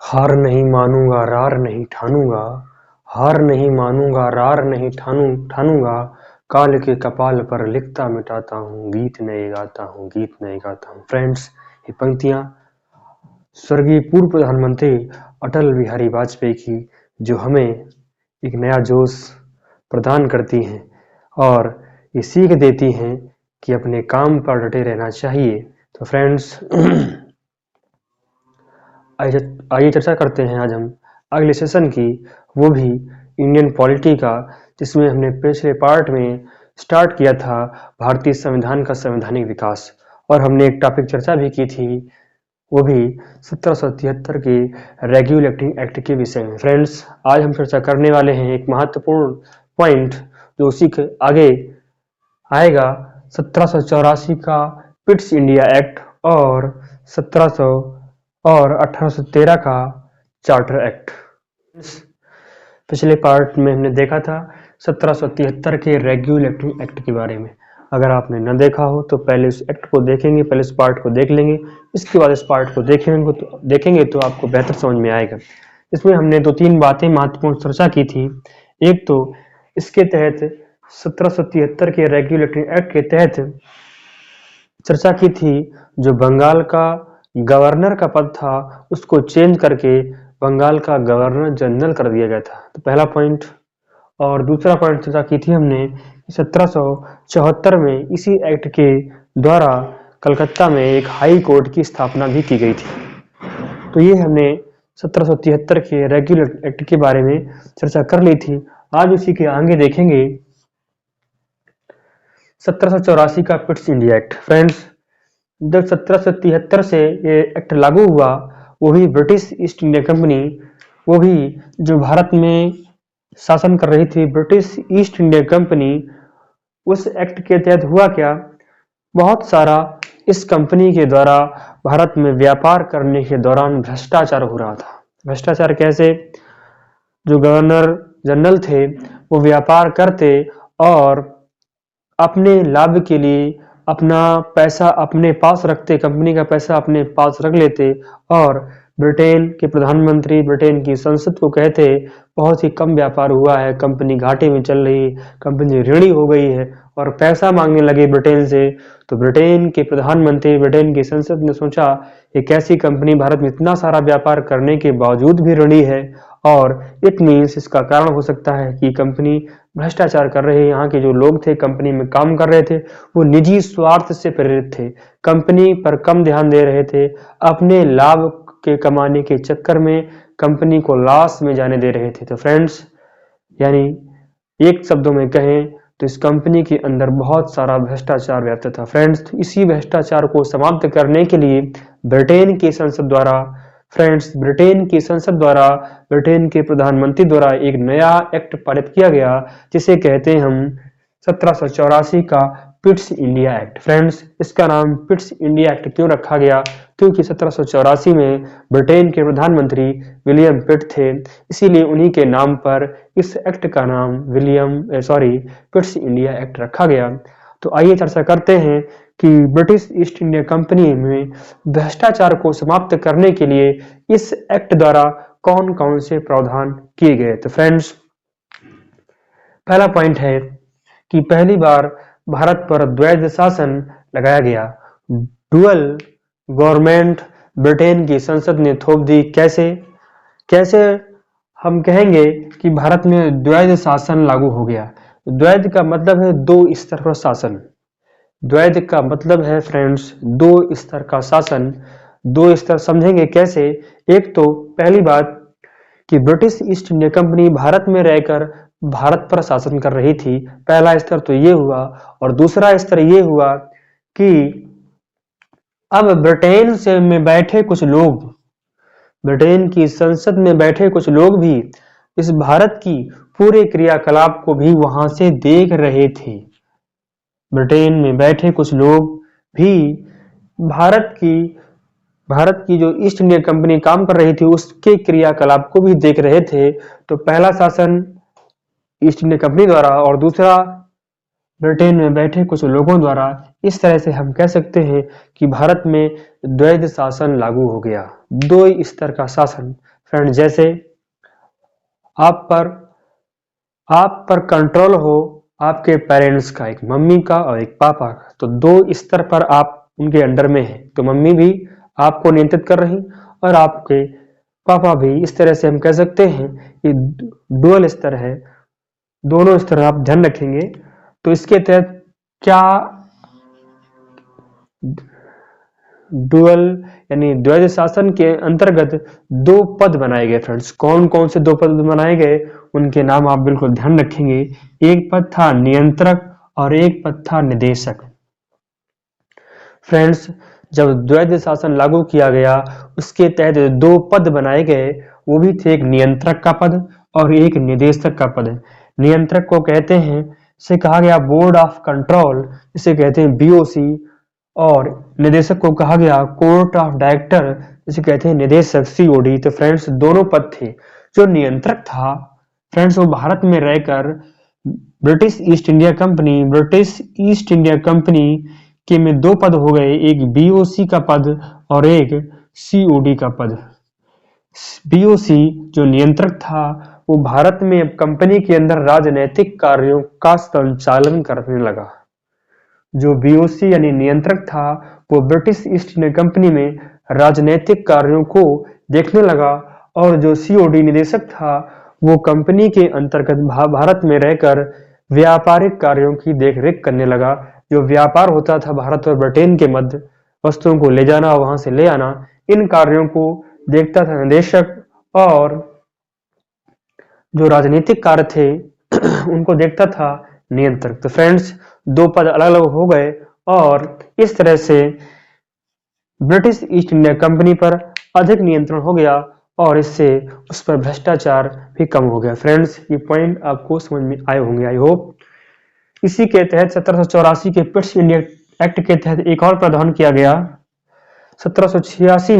हार नहीं मानूंगा रार नहीं ठानूंगा, हार नहीं मानूंगा रार नहीं ठानूंगा, काल के कपाल पर लिखता मिटाता हूँ, गीत नए गाता हूँ, गीत नए गाता हूँ। फ्रेंड्स, ये पंक्तियाँ स्वर्गीय पूर्व प्रधानमंत्री अटल बिहारी वाजपेयी की, जो हमें एक नया जोश प्रदान करती हैं और ये सीख देती हैं कि अपने काम पर डटे रहना चाहिए। तो फ्रेंड्स, आइए चर्चा करते हैं आज हम अगले सेशन की, वो भी इंडियन पॉलिटी का, जिसमें हमने पिछले पार्ट में स्टार्ट किया था भारतीय संविधान का संवैधानिक विकास, और हमने एक टॉपिक चर्चा भी की थी, वो भी 1773 के रेगुलेटिंग एक्ट के विषय में। फ्रेंड्स, आज हम चर्चा करने वाले हैं एक महत्वपूर्ण पॉइंट जो उसी के आगे आएगा, 1784 का पिट्स इंडिया एक्ट और 1700 और 1813 का चार्टर एक्ट। पिछले पार्ट में हमने देखा था 1773 के रेगुलेटिंग एक्ट के बारे में। अगर आपने न देखा हो तो पहले इस एक्ट को देखेंगे, पहले इस पार्ट को देख लेंगे, इसके बाद इस पार्ट को देखेंगे तो आपको बेहतर समझ में आएगा। इसमें हमने 2-3 बातें महत्वपूर्ण चर्चा की थी। एक तो इसके तहत 1773 के रेगुलेटिंग एक्ट के तहत चर्चा की थी, जो बंगाल का गवर्नर का पद था उसको चेंज करके बंगाल का गवर्नर जनरल कर दिया गया था। तो पहला पॉइंट। और दूसरा पॉइंट चर्चा की थी हमने 1774 में इसी एक्ट के द्वारा कलकत्ता में एक हाई कोर्ट की स्थापना भी की गई थी। तो ये हमने 1773 के रेगुलर एक्ट के बारे में चर्चा कर ली थी। आज उसी के आगे देखेंगे 1784 का पिट्स इंडिया एक्ट। फ्रेंड्स, जब 1773 से ये एक्ट लागू हुआ, वो भी ब्रिटिश ईस्ट इंडिया कंपनी, वो भी जो भारत में शासन कर रही थी ब्रिटिश ईस्ट इंडिया कंपनी, उस एक्ट के तहत हुआ क्या, बहुत सारा इस कंपनी के द्वारा भारत में व्यापार करने के दौरान भ्रष्टाचार हो रहा था। भ्रष्टाचार कैसे? जो गवर्नर जनरल थे वो व्यापार करते और अपने लाभ के लिए अपना पैसा अपने पास रखते, कंपनी का पैसा अपने पास रख लेते, और ब्रिटेन के प्रधानमंत्री, ब्रिटेन की संसद को कहते बहुत ही कम व्यापार हुआ है, कंपनी घाटे में चल रही, कंपनी ऋणी हो गई है, और पैसा मांगने लगे ब्रिटेन से। तो ब्रिटेन के प्रधानमंत्री, ब्रिटेन की संसद ने सोचा एक ऐसी कंपनी भारत में इतना सारा व्यापार करने के बावजूद भी ऋणी है, और इट मीन्स इसका कारण हो सकता है कि कंपनी भ्रष्टाचार कर रहे हैं। यहाँ के जो लोग थे कंपनी में काम कर रहे थे वो निजी स्वार्थ से प्रेरित थे, कंपनी पर कम ध्यान दे रहे थे, अपने लाभ के कमाने के चक्कर में कंपनी को लॉस में जाने दे रहे थे। तो फ्रेंड्स, यानी एक शब्दों में कहें तो इस कंपनी के अंदर बहुत सारा भ्रष्टाचार व्याप्त था। फ्रेंड्स, इसी भ्रष्टाचार को समाप्त करने के लिए ब्रिटेन की संसद द्वारा ब्रिटेन के प्रधानमंत्री द्वारा एक नया एक्ट पारित किया गया, जिसे कहते हैं हम 1784 का पिट्स इंडिया एक्ट। फ्रेंड्स, इसका नाम पिट्स इंडिया एक्ट क्यों रखा गया? क्योंकि 1784 में ब्रिटेन के प्रधानमंत्री विलियम पिट थे, इसीलिए उन्हीं के नाम पर इस एक्ट का नाम पिट्स इंडिया एक्ट रखा गया। तो आइए चर्चा करते हैं कि ब्रिटिश ईस्ट इंडिया कंपनी में भ्रष्टाचार को समाप्त करने के लिए इस एक्ट द्वारा कौन कौन से प्रावधान किए गए। तो फ्रेंड्स, पहला पॉइंट है कि पहली बार भारत पर द्वैध शासन लगाया गया। डुअल गवर्नमेंट ब्रिटेन की संसद ने थोप दी। कैसे हम कहेंगे कि भारत में द्वैध शासन लागू हो गया? द्वैध का मतलब है दो स्तर पर शासन। द्वैध का मतलब है फ्रेंड्स दो स्तर का शासन। दो स्तर समझेंगे कैसे? एक तो पहली बात कि British east India company Bharat में रहकर भारत पर शासन कर रही थी, पहला स्तर तो ये हुआ। और दूसरा स्तर ये हुआ कि अब ब्रिटेन की संसद में बैठे कुछ लोग भी इस भारत की पूरे क्रियाकलाप को भी वहां से देख रहे थे। ब्रिटेन में बैठे कुछ लोग भी भारत की जो ईस्ट इंडिया कंपनी काम कर रही थी उसके क्रियाकलाप को भी देख रहे थे। तो पहला शासन ईस्ट इंडिया कंपनी द्वारा और दूसरा ब्रिटेन में बैठे कुछ लोगों द्वारा इस तरह से हम कह सकते हैं कि भारत में द्वैध शासन लागू हो गया। दो स्तर का शासन। फ्रेंड, जैसे आप पर आप पर कंट्रोल हो आपके पेरेंट्स का, एक मम्मी का और एक पापा का, तो दो स्तर पर आप उनके अंडर में हैं। तो मम्मी भी आपको नियंत्रित कर रही और आपके पापा भी। इस तरह से हम कह सकते हैं कि डुअल स्तर है, दोनों स्तर आप ध्यान रखेंगे। तो इसके तहत क्या डुअल यानी द्वैध शासन के अंतर्गत दो पद बनाए गए। फ्रेंड्स, कौन कौन से दो पद बनाए गए, उनके नाम आप बिल्कुल ध्यान रखेंगे। एक पद था नियंत्रक और एक पद था निदेशक। फ्रेंड्स, जब द्वैध शासन लागू किया गया उसके तहत दो पद बनाए गए, वो भी थे एक नियंत्रक का पद और एक निदेशक का पद। नियंत्रक को कहते हैं, इसे कहा गया बोर्ड ऑफ कंट्रोल, इसे कहते हैं बीओसी, और निदेशक को कहा गया कोर्ट ऑफ डायरेक्टर, जिसे कहते हैं निदेशक सीओडी। तो फ्रेंड्स, दोनों पद थे। जो नियंत्रक था फ्रेंड्स, वो भारत में रहकर ब्रिटिश ईस्ट इंडिया कंपनी के में दो पद हो गए, एक बीओसी का पद और एक सीओडी का पद। बीओसी जो नियंत्रक था वो भारत में कंपनी के अंदर राजनैतिक कार्यों का संचालन करने लगा। जो बीओसी यानी नियंत्रक था वो ब्रिटिश ईस्ट इंडिया कंपनी में राजनैतिक कार्यों को देखने लगा, और जो सीओडी निदेशक था वो कंपनी के अंतर्गत भारत में रहकर व्यापारिक कार्यों की देखरेख करने लगा। जो व्यापार होता था भारत और ब्रिटेन के मध्य, वस्तुओं को ले जाना वहां से ले आना, इन कार्यों को देखता था निदेशक, और जो राजनीतिक कार्य थे उनको देखता था नियंत्रक। तो फ्रेंड्स, दो पद अलग अलग हो गए और इस तरह से ब्रिटिश ईस्ट इंडिया कंपनी पर अधिक नियंत्रण हो गया और इससे उस पर भ्रष्टाचार भी कम हो गया। फ्रेंड्स, ये पॉइंट आपको समझ में आए होंगे, आई होप। इसी के तहत 1784 के पिट्स इंडिया एक्ट के तहत एक और प्रावधान किया गया। 1786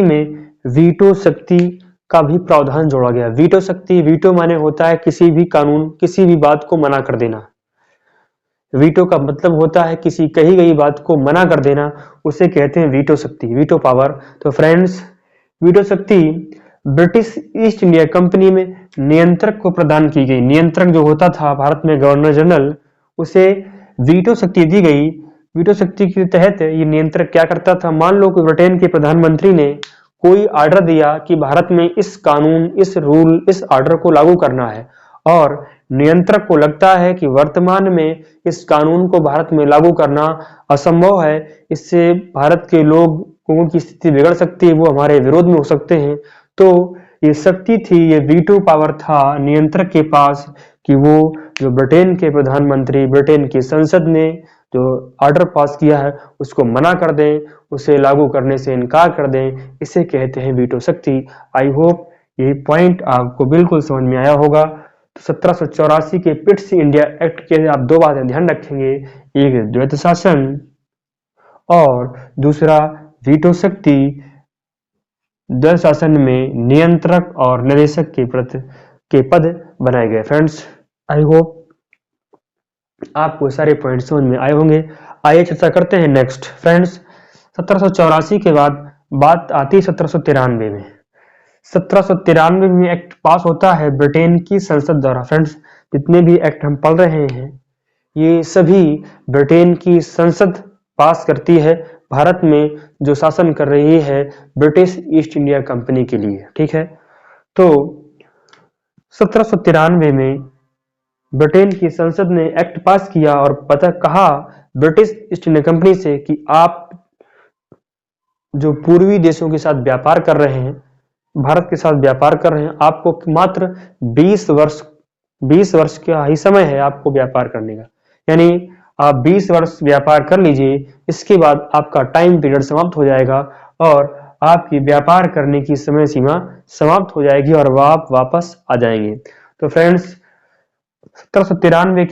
में वीटो शक्ति का भी प्रावधान जोड़ा गया। वीटो शक्ति, वीटो माने होता है किसी भी कानून, किसी भी बात को मना कर देना। वीटो का मतलब होता है किसी कही गई बात को मना कर देना, उसे कहते हैं वीटो शक्ति, वीटो पावर। तो फ्रेंड्स, वीटो शक्ति ब्रिटिश ईस्ट इंडिया कंपनी में नियंत्रक को प्रदान की गई। नियंत्रक जो होता था भारत में गवर्नर जनरल, उसे वीटो शक्ति दी गई। वीटो शक्ति के तहत ये नियंत्रक क्या करता था, मान लो कि ब्रिटेन के प्रधानमंत्री ने कोई आर्डर दिया कि भारत में इस कानून, इस रूल, इस आर्डर को लागू करना है, और नियंत्रक को लगता है कि वर्तमान में इस कानून को भारत में लागू करना असंभव है, इससे भारत के लोगों की स्थिति बिगड़ सकती है, वो हमारे विरोध में हो सकते हैं। तो ये शक्ति थी, ये वीटो पावर था नियंत्रक के पास कि वो जो ब्रिटेन के प्रधानमंत्री, ब्रिटेन की संसद ने जो ऑर्डर पास किया है उसको मना कर दें, उसे लागू करने से इनकार कर दें, इसे कहते हैं वीटो शक्ति। आई होप ये पॉइंट आपको बिल्कुल समझ में आया होगा। तो 1784 के पिट्स इंडिया एक्ट के आप दो बातें ध्यान रखेंगे, एक द्वैध शासन और दूसरा वीटो शक्ति। द्वैध शासन में नियंत्रक और निदेशक के पद बनाए गए। फ्रेंड्स, आई होप आपको सारे पॉइंट समझ में आए होंगे। आइए चर्चा करते हैं नेक्स्ट। फ्रेंड्स, 1784 के बाद बात आती है 1793 में। 1793 में एक्ट पास होता है ब्रिटेन की संसद द्वारा। फ्रेंड्स, जितने भी एक्ट हम पढ़ रहे हैं ये सभी ब्रिटेन की संसद पास करती है, भारत में जो शासन कर रही है ब्रिटिश ईस्ट इंडिया कंपनी के लिए। ठीक है, तो 1793 में ब्रिटेन की संसद ने एक्ट पास किया और पता कहा ब्रिटिश ईस्ट इंडिया कंपनी से कि आप जो पूर्वी देशों के साथ व्यापार कर रहे हैं, भारत के साथ व्यापार कर रहे हैं, आपको मात्र 20 वर्ष का ही समय है आपको व्यापार करने का। यानी आप 20 वर्ष व्यापार कर लीजिए, इसके बाद आपका टाइम पीरियड समाप्त हो जाएगा और आपकी व्यापार करने की समय सीमा समाप्त हो जाएगी और आप वापस आ जाएंगे। तो फ्रेंड्स, 1793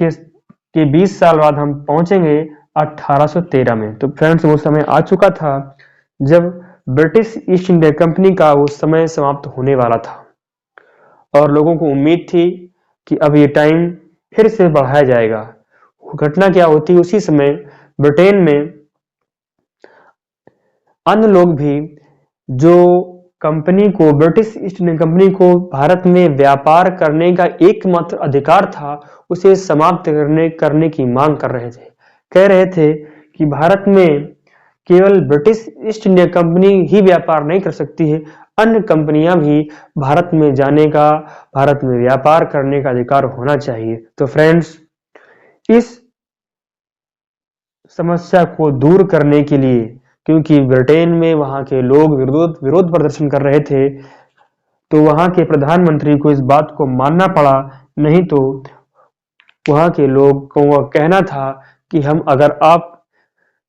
के 20 साल बाद हम पहुंचेंगे 1813 में। तो फ्रेंड्स, वो समय आ चुका था जब ब्रिटिश ईस्ट इंडिया कंपनी का वो समय समाप्त होने वाला था और लोगों को उम्मीद थी कि अब ये टाइम फिर से बढ़ाया जाएगा। घटना क्या होती है, उसी समय ब्रिटेन में अन्य लोग भी जो कंपनी को, ब्रिटिश ईस्ट इंडिया कंपनी को भारत में व्यापार करने का एकमात्र अधिकार था, उसे समाप्त करने की मांग कर रहे थे। कह रहे थे कि भारत में केवल ब्रिटिश ईस्ट इंडिया कंपनी ही व्यापार नहीं कर सकती है, अन्य कंपनियां भी भारत में जाने का, भारत में व्यापार करने का अधिकार होना चाहिए। तो फ्रेंड्स, इस समस्या को दूर करने के लिए, क्योंकि ब्रिटेन में वहां के लोग विरोध प्रदर्शन कर रहे थे, तो वहां के प्रधानमंत्री को इस बात को मानना पड़ा, नहीं तो वहां के लोग को कहना था कि अगर आप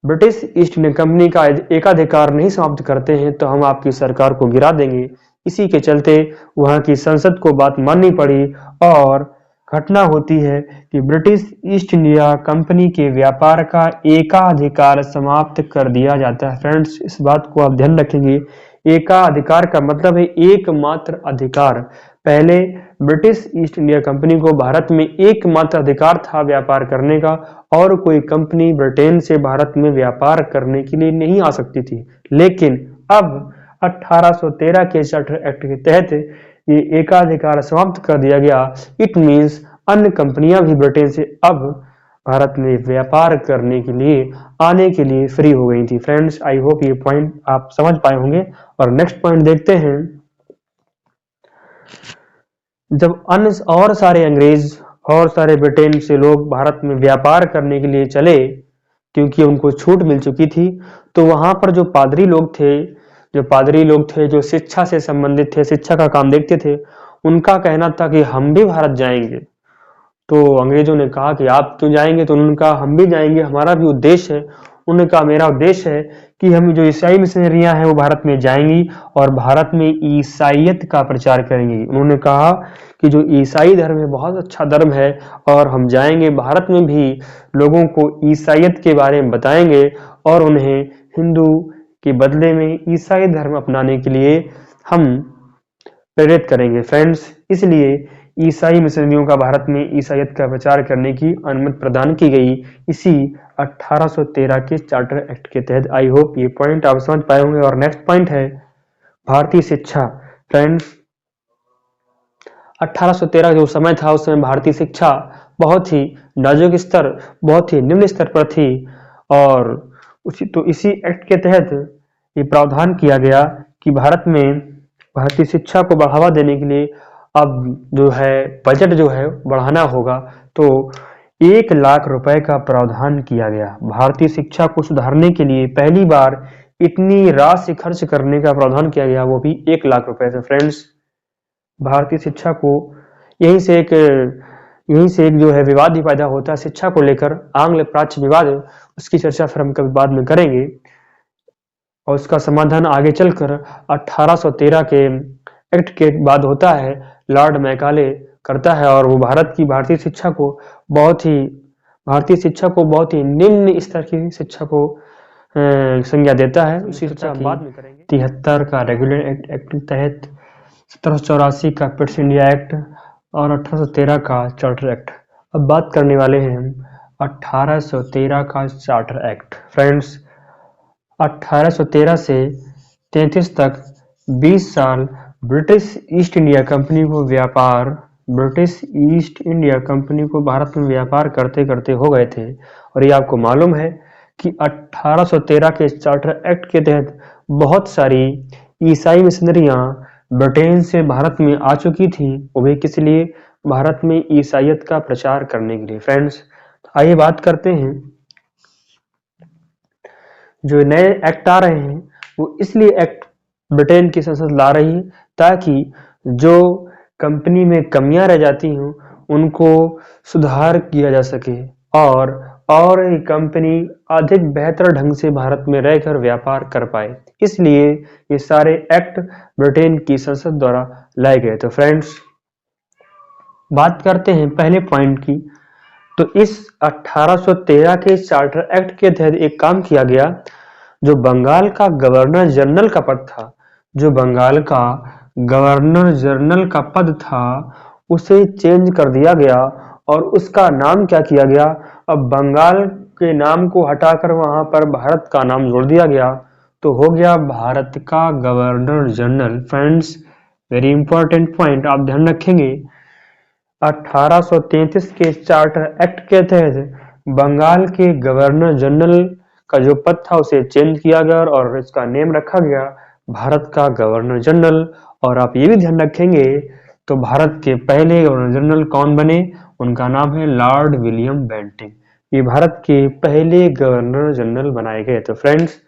ब्रिटिश ईस्ट इंडिया कंपनी का एकाधिकार नहीं समाप्त करते हैं तो हम आपकी सरकार को गिरा देंगे। इसी के चलते वहां की संसद को बात माननी पड़ी और घटना होती है कि ब्रिटिश ईस्ट इंडिया कंपनी के व्यापार का एकाधिकार समाप्त कर दिया जाता है। फ्रेंड्स, इस बात को आप ध्यान रखेंगे, एकाधिकार का मतलब है एकमात्र अधिकार। पहले ब्रिटिश ईस्ट इंडिया कंपनी को भारत में एकमात्र अधिकार था व्यापार करने का, और कोई कंपनी ब्रिटेन से भारत में व्यापार करने के लिए नहीं आ सकती थी। लेकिन अब 1813 के चार्टर एक्ट के तहत ये एकाधिकार समाप्त कर दिया गया। इट मीन्स अन्य कंपनियां भी ब्रिटेन से अब भारत में व्यापार करने के लिए, आने के लिए फ्री हो गई थी। फ्रेंड्स, आई होप ये पॉइंट आप समझ पाए होंगे। और नेक्स्ट पॉइंट देखते हैं। जब अन्य और सारे अंग्रेज और सारे ब्रिटेन से लोग भारत में व्यापार करने के लिए चले, क्योंकि उनको छूट मिल चुकी थी, तो वहां पर जो पादरी लोग थे जो शिक्षा से संबंधित थे, शिक्षा का काम देखते थे, उनका कहना था कि हम भी भारत जाएंगे। तो अंग्रेजों ने कहा कि आप क्यों जाएंगे, तो उन्होंने कहा हम भी जाएंगे, हमारा भी उद्देश्य है। उन्होंने कहा मेरा उद्देश्य है कि हम जो ईसाई मिशनरियां हैं वो भारत में जाएंगी और भारत में ईसाईयत का प्रचार करेंगी। उन्होंने कहा कि जो ईसाई धर्म है बहुत अच्छा धर्म है और हम जाएंगे भारत में भी लोगों को ईसाईयत के बारे में बताएंगे और उन्हें हिंदू के बदले में ईसाई धर्म अपनाने के लिए हम प्रेरित करेंगे। फ्रेंड्स, इसलिए ईसाई मिशनरियों का भारत में ईसाईयत का प्रचार करने की अनुमति प्रदान की गई, इसी 1813 के चार्टर एक्ट के तहत। आई होप ये पॉइंट आप समझ पाए होंगे। और नेक्स्ट पॉइंट है भारतीय शिक्षा। फ्रेंड्स, 1813 जो समय था, उस समय भारतीय शिक्षा बहुत ही नाजुक स्तर, बहुत ही निम्न स्तर पर थी, और इसी एक्ट के तहत ये प्रावधान किया गया कि भारत में भारतीय शिक्षा को बढ़ावा देने के लिए अब जो है बजट जो है बढ़ाना होगा। तो 1 लाख रुपए का प्रावधान किया गया। भारतीय शिक्षा को सुधारने के लिए पहली बार इतनी राशि खर्च करने का प्रावधान किया गया, वो भी 1 लाख रुपए से। फ्रेंड्स, भारतीय शिक्षा को यहीं से एक जो है विवाद भी पैदा होता है शिक्षा को लेकर, आंग्ल प्राच्य विवाद। उसकी चर्चा फिर हम कभी बाद में करेंगे और उसका समाधान आगे चलकर 1813 के एक्ट के बाद होता है। लॉर्ड मैकाले करता है और वो भारतीय शिक्षा को बहुत ही निम्न स्तर की शिक्षा को संज्ञा देता है। उसी शिक्षा बाद में करेंगे। 73 का रेगुलर एक्ट के तहत, 1784 का पिट्स इंडिया एक्ट और 1813 का चार्टर एक्ट। अब बात करने वाले हैं हम 1813 का चार्टर एक्ट। फ्रेंड्स, 1813 से 33 तक 20 साल ब्रिटिश ईस्ट इंडिया कंपनी को भारत में व्यापार करते करते हो गए थे। और ये आपको मालूम है कि 1813 के चार्टर एक्ट के तहत बहुत सारी ईसाई मिशनरियां ब्रिटेन से भारत में आ चुकी थी, वो भी किस लिए, भारत में ईसाईयत का प्रचार करने के लिए। फ्रेंड्स, आइए बात करते हैं। जो नए एक्ट आ रहे हैं वो इसलिए एक्ट ब्रिटेन की संसद ला रही है ताकि जो कंपनी में कमियां रह जाती हों उनको सुधार किया जा सके और कंपनी अधिक बेहतर ढंग से भारत में रहकर व्यापार कर पाए। इसलिए ये सारे एक्ट ब्रिटेन की संसद द्वारा लाए गए। तो फ्रेंड्स, बात करते हैं पहले पॉइंट की। तो इस 1813 के चार्टर एक्ट के तहत एक काम किया गया। जो बंगाल का गवर्नर जनरल का पद था, उसे चेंज कर दिया गया और उसका नाम क्या किया गया? अब बंगाल के नाम को हटाकर वहां पर भारत का नाम जोड़ दिया गया, तो हो गया भारत का governor general. Friends, very important point आप ध्यान रखेंगे। 1833 के चार्टर एक्ट के तहत बंगाल के गवर्नर जनरल का जो पद था उसे चेंज किया गया और इसका नेम रखा गया भारत का गवर्नर जनरल। और आप ये भी ध्यान रखेंगे तो भारत के पहले गवर्नर जनरल कौन बने? उनका नाम है लॉर्ड विलियम बेंटिंग। ये भारत के पहले गवर्नर जनरल बनाए गए। तो फ्रेंड्स,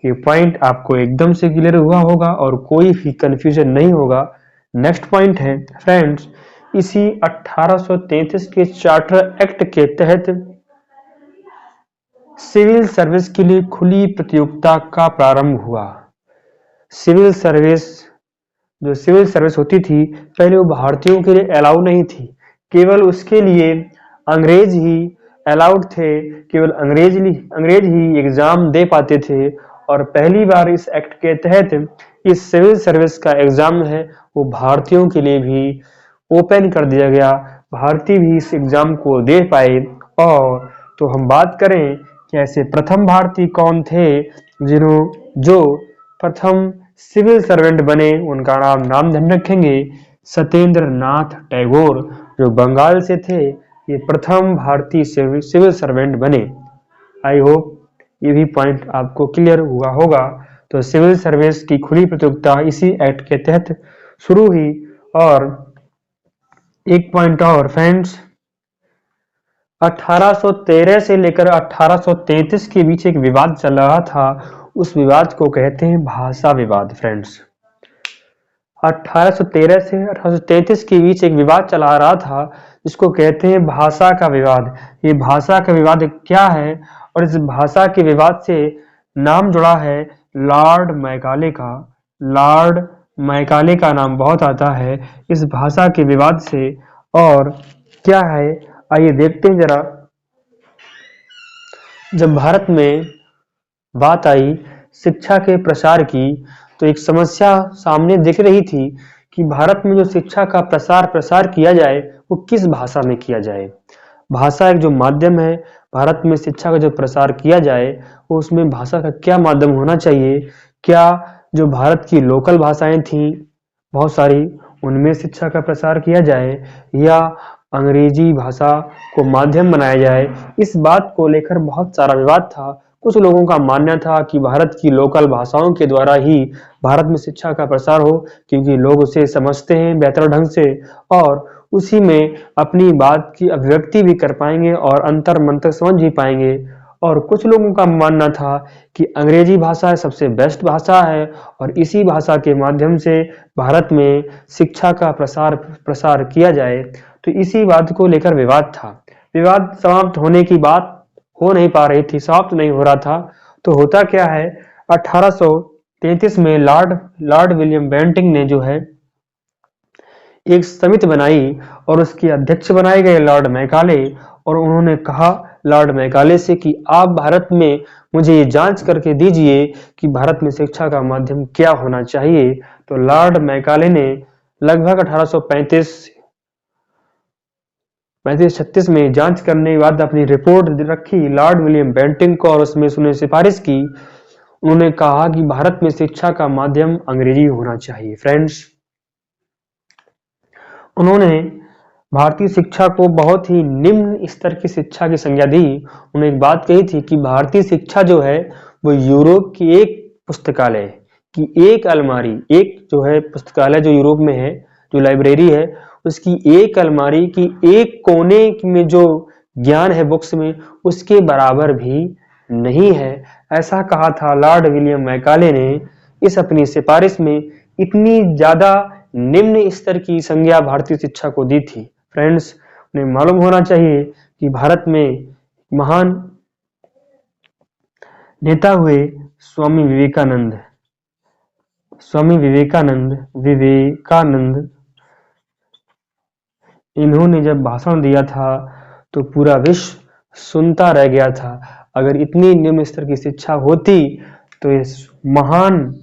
ये पॉइंट आपको एकदम से क्लियर हुआ होगा और कोई भी कंफ्यूजन नहीं होगा। नेक्स्ट पॉइंट है फ्रेंड्स, इसी 1833 के चार्टर एक्ट के तहत सिविल सर्विस के लिए खुली प्रतियोगिता का प्रारंभ हुआ। सिविल सर्विस होती थी पहले वो भारतीयों के लिए अलाउ नहीं थी, केवल उसके लिए अंग्रेज ही अलाउड थे, केवल अंग्रेज ही एग्जाम दे पाते थे। और पहली बार इस एक्ट के तहत इस सिविल सर्विस का एग्जाम है वो भारतीयों के लिए भी ओपन कर दिया गया, भारतीय भी इस एग्जाम को दे पाए। और तो हम बात करें कि ऐसे प्रथम भारतीय कौन थे जो प्रथम सिविल सर्वेंट बने, उनका नाम ध्यान रखेंगे सत्येंद्र नाथ टैगोर, जो बंगाल से थे, ये प्रथम भारतीय सिविल सर्वेंट बने। आई होप ये भी पॉइंट आपको क्लियर हुआ होगा। तो सिविल सर्विस की खुली प्रतियोगिता इसी एक्ट के तहत शुरू हुई। और एक पॉइंट और फ्रेंड्स, 1813 से लेकर 1833 के बीच एक विवाद चल रहा था, उस विवाद को कहते हैं भाषा विवाद। फ्रेंड्स, 1813 से 1833 के बीच एक विवाद चला रहा था जिसको कहते हैं भाषा का विवाद। ये भाषा का विवाद क्या है? और इस भाषा के विवाद से नाम जुड़ा है लॉर्ड मैकाले का। लॉर्ड मैकाले का नाम बहुत आता है इस भाषा के विवाद से। और क्या है, आइए देखते हैं जरा। जब भारत में बात आई शिक्षा के प्रसार की, तो एक समस्या सामने दिख रही थी कि भारत में जो शिक्षा का प्रसार किया जाए वो किस भाषा में किया जाए। भाषा एक जो माध्यम है, भारत में शिक्षा का जो प्रसार किया जाए वो उसमें भाषा का क्या माध्यम होना चाहिए? क्या जो भारत की लोकल भाषाएं थीं बहुत सारी, उनमें शिक्षा का प्रसार किया जाए या अंग्रेजी भाषा को माध्यम बनाया जाए? इस बात को लेकर बहुत सारा विवाद था। कुछ लोगों का मानना था कि भारत की लोकल भाषाओं के द्वारा ही भारत में शिक्षा का प्रसार हो, क्योंकि लोग उसे समझते हैं बेहतर ढंग से और उसी में अपनी बात की अभिव्यक्ति भी कर पाएंगे और अंतर मंतर समझ भी पाएंगे। और कुछ लोगों का मानना था कि अंग्रेजी भाषा सबसे बेस्ट भाषा है और इसी भाषा के माध्यम से भारत में शिक्षा का प्रसार किया जाए। तो इसी बात को लेकर विवाद था। विवाद समाप्त होने की बात हो नहीं पा रही थी, समाप्त नहीं हो रहा था। तो होता क्या है, 1833 में लॉर्ड विलियम बेंटिंग ने जो है एक समिति बनाई और उसके अध्यक्ष बनाए गए लॉर्ड मैकाले। और उन्होंने कहा लॉर्ड मैकाले से कि आप भारत में मुझे ये जांच करके दीजिए कि भारत में शिक्षा का माध्यम क्या होना चाहिए। तो लॉर्ड मैकाले ने लगभग 1835-36 में जांच करने के बाद अपनी रिपोर्ट रखी लॉर्ड विलियम बेंटिंग को और उसमें उन्होंने सिफारिश की। उन्होंने कहा कि भारत में शिक्षा का माध्यम अंग्रेजी होना चाहिए। फ्रेंड्स, उन्होंने भारतीय शिक्षा को बहुत ही निम्न स्तर की शिक्षा की संज्ञा दी। उन्होंने एक बात कही थी कि भारतीय शिक्षा जो है वो यूरोप की एक पुस्तकालय की एक अलमारी, एक जो है पुस्तकालय जो यूरोप में है, जो लाइब्रेरी है, उसकी एक अलमारी की एक कोने में जो ज्ञान है बुक्स में, उसके बराबर भी नहीं है। ऐसा कहा था लॉर्ड विलियम मैकाले ने इस अपनी सिफारिश में। इतनी ज्यादा निम्न स्तर की संज्ञा भारतीय शिक्षा को दी थी। फ्रेंड्स, उन्हें मालूम होना चाहिए कि भारत में महान नेता हुए स्वामी विवेकानंद, इन्होंने जब भाषण दिया था तो पूरा विश्व सुनता रह गया था। अगर इतनी निम्न स्तर की शिक्षा होती तो इस महान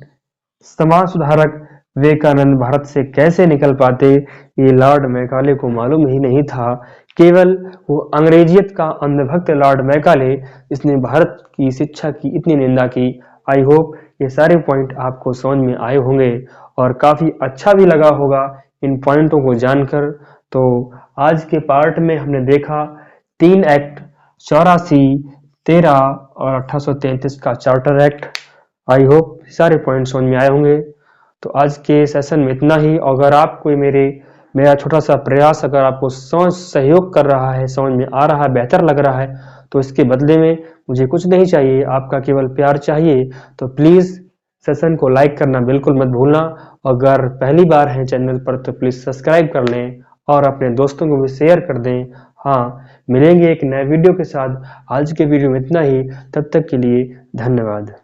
समाज सुधारक विवेकानंद भारत से कैसे निकल पाते, ये लॉर्ड मैकाले को मालूम ही नहीं था केवल वो अंग्रेजियत का अंधभक्त लॉर्ड मैकाले जिसने भारत की शिक्षा की इतनी निंदा की। आई होप ये सारे पॉइंट आपको समझ में आए होंगे और काफ़ी अच्छा भी लगा होगा इन पॉइंटों को जानकर। तो आज के पार्ट में हमने देखा 3 एक्ट 84, 13 और 1833 का चार्टर एक्ट। आई होप सारे पॉइंट समझ में आए होंगे। तो आज के सेशन में इतना ही। अगर आपको मेरा छोटा सा प्रयास अगर आपको सहयोग कर रहा है, समझ में आ रहा है, बेहतर लग रहा है, तो इसके बदले में मुझे कुछ नहीं चाहिए, आपका केवल प्यार चाहिए। तो प्लीज़ सेशन को लाइक करना बिल्कुल मत भूलना। अगर पहली बार हैं चैनल पर तो प्लीज़ सब्सक्राइब कर लें और अपने दोस्तों को भी शेयर कर दें। हाँ, मिलेंगे एक नए वीडियो के साथ। आज के वीडियो में इतना ही। तब तक के लिए धन्यवाद।